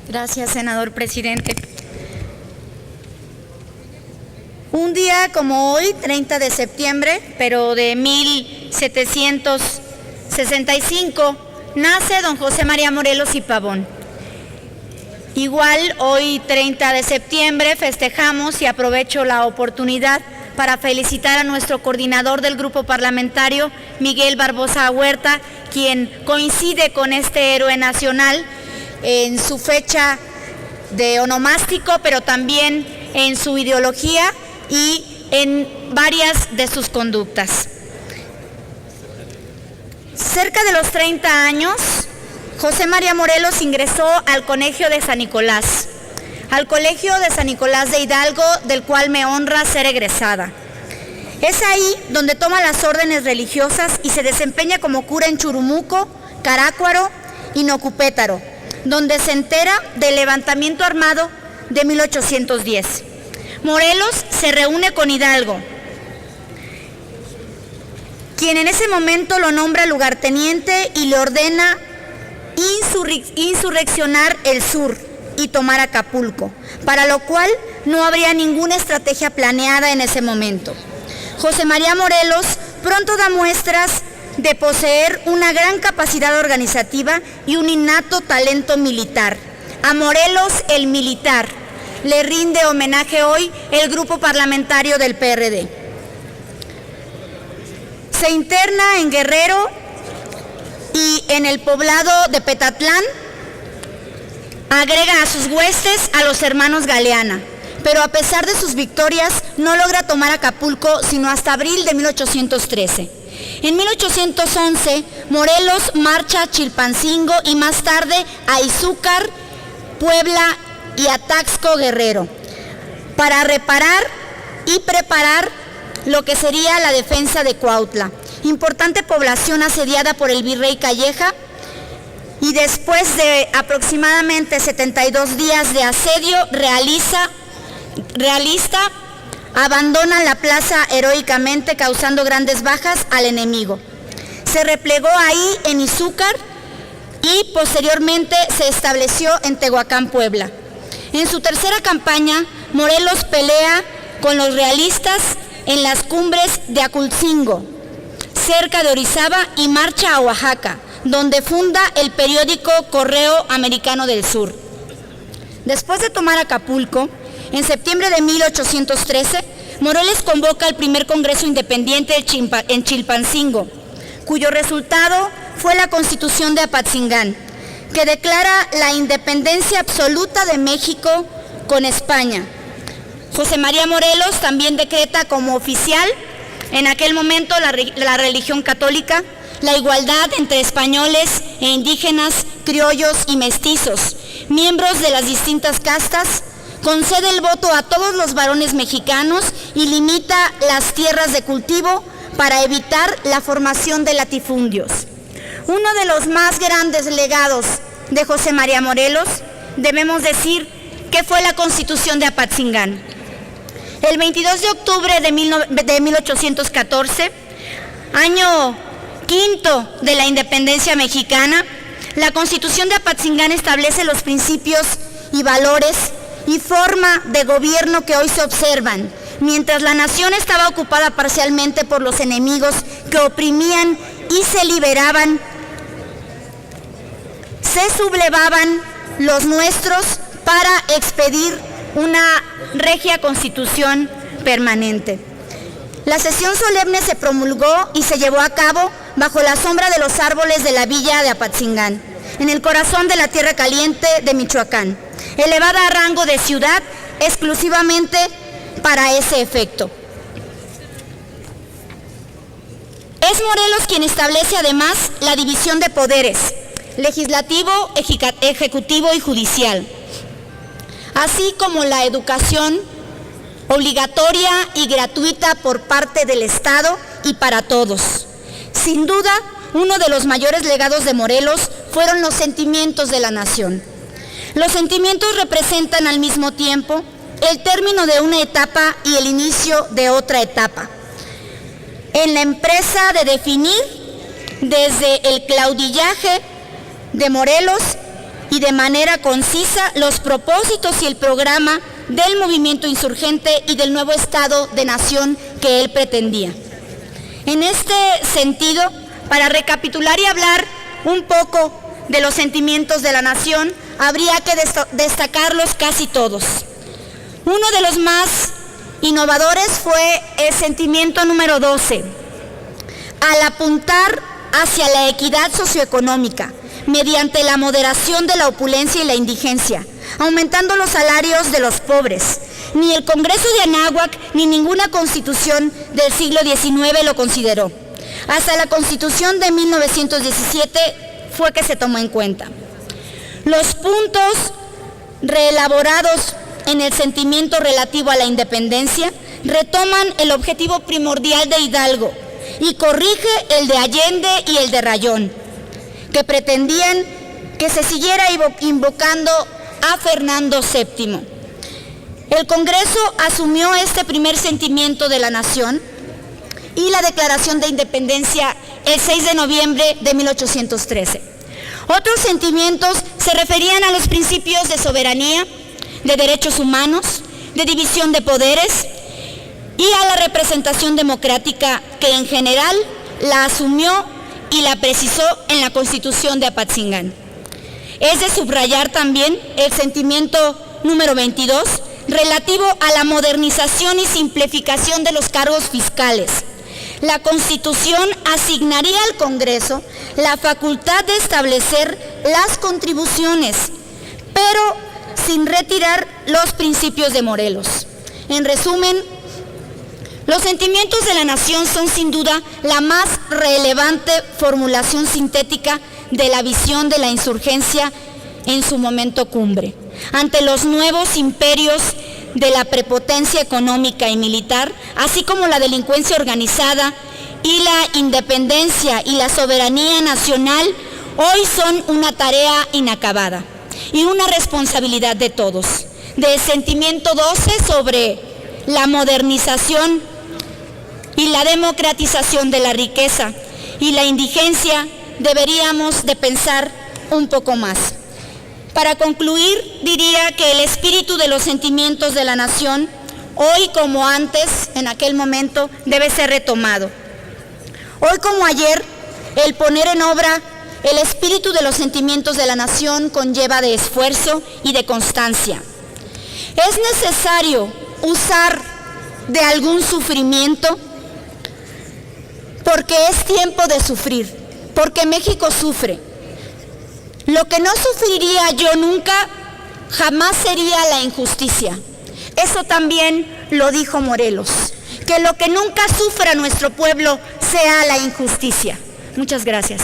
Gracias, senador presidente. Un día como hoy, 30 de septiembre, pero de 1765, nace don José María Morelos y Pavón. Igual, hoy, 30 de septiembre, festejamos y aprovecho la oportunidad para felicitar a nuestro coordinador del grupo parlamentario, Miguel Barbosa Huerta, quien coincide con este héroe nacional en su fecha de onomástico, pero también en su ideología y en varias de sus conductas. Cerca de los 30 años, José María Morelos ingresó al Colegio de San Nicolás, de Hidalgo, del cual me honra ser egresada. Es ahí donde toma las órdenes religiosas y se desempeña como cura en Churumuco, Carácuaro y Nocupétaro, donde se entera del levantamiento armado de 1810. Morelos se reúne con Hidalgo, quien en ese momento lo nombra lugarteniente y le ordena insurreccionar el sur y tomar Acapulco, para lo cual no habría ninguna estrategia planeada en ese momento. José María Morelos pronto da muestras de poseer una gran capacidad organizativa y un innato talento militar. A Morelos el militar le rinde homenaje hoy el grupo parlamentario del PRD. Se interna en Guerrero y en el poblado de Petatlán agrega a sus huestes a los hermanos Galeana, pero a pesar de sus victorias no logra tomar Acapulco sino hasta abril de 1813. En 1811, Morelos marcha a Chilpancingo y más tarde a Izúcar, Puebla y a Taxco, Guerrero, para reparar y preparar lo que sería la defensa de Cuautla, importante población asediada por el virrey Calleja, y después de aproximadamente 72 días de asedio realista, abandona la plaza heroicamente, causando grandes bajas al enemigo. Se replegó ahí en Izúcar y posteriormente se estableció en Tehuacán, Puebla. En su tercera campaña, Morelos pelea con los realistas en las cumbres de Aculcingo, cerca de Orizaba, y marcha a Oaxaca, donde funda el periódico Correo Americano del Sur. Después de tomar Acapulco, en septiembre de 1813, Morelos convoca el primer Congreso Independiente en Chilpancingo, cuyo resultado fue la Constitución de Apatzingán, que declara la independencia absoluta de México con España. José María Morelos también decreta como oficial en aquel momento la religión católica, la igualdad entre españoles e indígenas, criollos y mestizos, miembros de las distintas castas, concede el voto a todos los varones mexicanos y limita las tierras de cultivo para evitar la formación de latifundios. Uno de los más grandes legados de José María Morelos, debemos decir que fue la Constitución de Apatzingán. El 22 de octubre de 1814, año quinto de la independencia mexicana, la Constitución de Apatzingán establece los principios y valores y forma de gobierno que hoy se observan, mientras la nación estaba ocupada parcialmente por los enemigos que oprimían y se liberaban, se sublevaban los nuestros para expedir una regia constitución permanente. La sesión solemne se promulgó y se llevó a cabo bajo la sombra de los árboles de la villa de Apatzingán, en el corazón de la tierra caliente de Michoacán, elevada a rango de ciudad exclusivamente para ese efecto. Es Morelos quien establece además la división de poderes, legislativo, ejecutivo y judicial, así como la educación obligatoria y gratuita por parte del Estado y para todos. Sin duda, uno de los mayores legados de Morelos fueron los sentimientos de la nación. Los sentimientos representan al mismo tiempo el término de una etapa y el inicio de otra etapa. En la empresa de definir desde el caudillaje de Morelos y de manera concisa los propósitos y el programa del movimiento insurgente y del nuevo Estado de Nación que él pretendía. En este sentido, para recapitular y hablar un poco de los sentimientos de la nación, habría que destacarlos casi todos. Uno de los más innovadores fue el sentimiento número 12, al apuntar hacia la equidad socioeconómica, mediante la moderación de la opulencia y la indigencia, aumentando los salarios de los pobres. Ni el Congreso de Anáhuac ni ninguna constitución del siglo XIX lo consideró. Hasta la Constitución de 1917 fue que se tomó en cuenta. Los puntos reelaborados en el sentimiento relativo a la independencia retoman el objetivo primordial de Hidalgo y corrige el de Allende y el de Rayón, que pretendían que se siguiera invocando a Fernando VII. El Congreso asumió este primer sentimiento de la nación y la Declaración de Independencia el 6 de noviembre de 1813. Otros sentimientos se referían a los principios de soberanía, de derechos humanos, de división de poderes y a la representación democrática que en general la asumió y la precisó en la Constitución de Apatzingán. Es de subrayar también el sentimiento número 22, relativo a la modernización y simplificación de los cargos fiscales. La Constitución asignaría al Congreso la facultad de establecer las contribuciones, pero sin retirar los principios de Morelos. En resumen, los sentimientos de la nación son sin duda la más relevante formulación sintética de la visión de la insurgencia en su momento cumbre. Ante los nuevos imperios de la prepotencia económica y militar, así como la delincuencia organizada y la independencia y la soberanía nacional, hoy son una tarea inacabada y una responsabilidad de todos. Del sentimiento 12 sobre la modernización y la democratización de la riqueza y la indigencia, deberíamos de pensar un poco más. Para concluir, diría que el espíritu de los sentimientos de la nación, hoy como antes, en aquel momento, debe ser retomado. Hoy como ayer, el poner en obra el espíritu de los sentimientos de la nación conlleva de esfuerzo y de constancia. Es necesario usar de algún sufrimiento porque es tiempo de sufrir, porque México sufre. Lo que no sufriría yo nunca, jamás sería la injusticia. Eso también lo dijo Morelos, que lo que nunca sufra nuestro pueblo sea la injusticia. Muchas gracias.